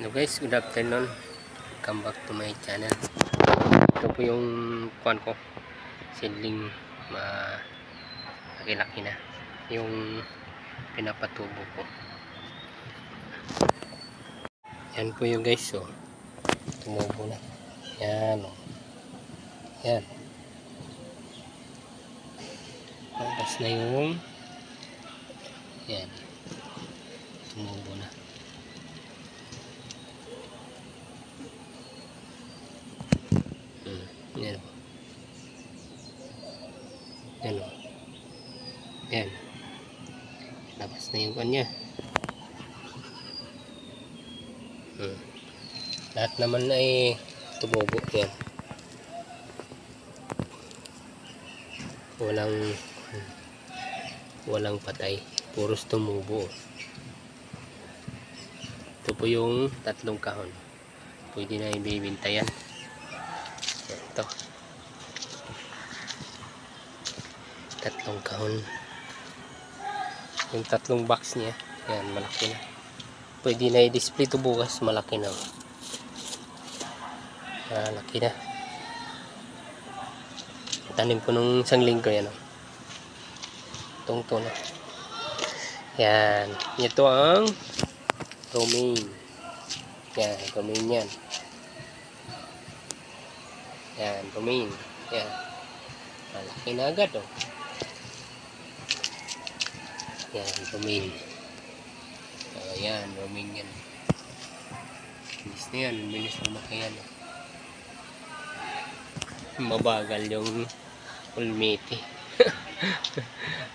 Hello guys, good afternoon. Welcome back to my channel. Ito po yung kuan ko, seedling laki-laki na yung pinapatubo ko. Yan po yung guys, so tumubo na. Yan, yan. Tapos na yung yan, tumubo na. Yan o. Yan o. Yan. Labas na yung kanya. Lahat naman ay tumubo. Yan. Walang patay. Puros tumubo. Ito po yung tatlong kahon. Pwede na ibibinta yan. Ito. Tatlong kahon. Yung tatlong box niya. Yan, malaki na. Pwede na i-display ito bukas. Malaki na. Malaki na. Tanim ko nung isang linggo yan. Tungto na. Yan. Ito ang romaine. Yan, romaine yan. Yan, romaine. Yan. Malaki na agad oh. Yan, romaine. Yan, romaine yan. Bilis na yan. Bilis na lumaki yan oh. Mabagal yung ulmiti.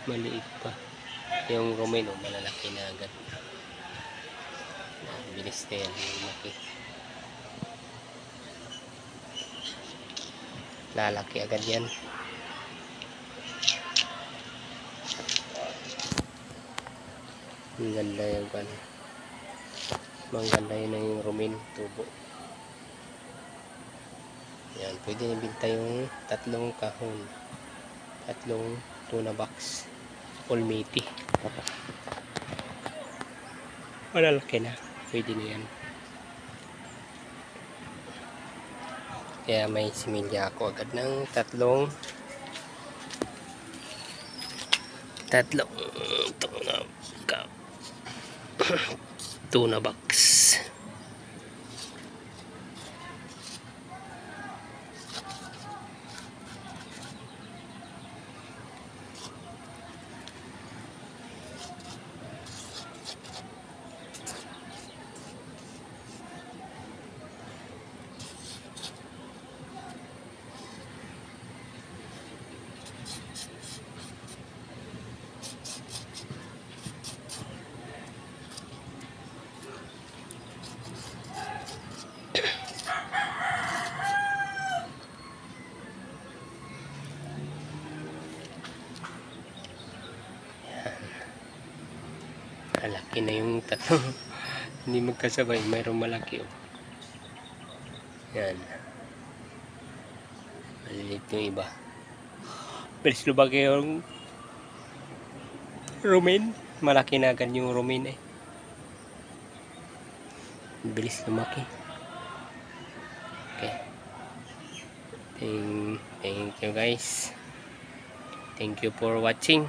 Maliit pa. Yung romaine oh, malalaki na agad. Yan, bilis na yan. Lumaki. Lalaki agad yan. Ang ganda yung kan. Maganda yun yung romaine tubo. Yan, pwede nabinta yung tatlong kahon. Tatlong tuna box. Ulmiti. Malalaki na. Pwede na yan. Kaya may similya ako agad ng tatlong tuna box. Malaki na yung tatlo. Hindi magkasabay. Mayroong malaki oh. Yan. Maliit yung iba. Bilis lumaki yung romaine. Malaki na agad yung romaine eh. Bilis lumaki. Okay. Thank you guys. Thank you for watching.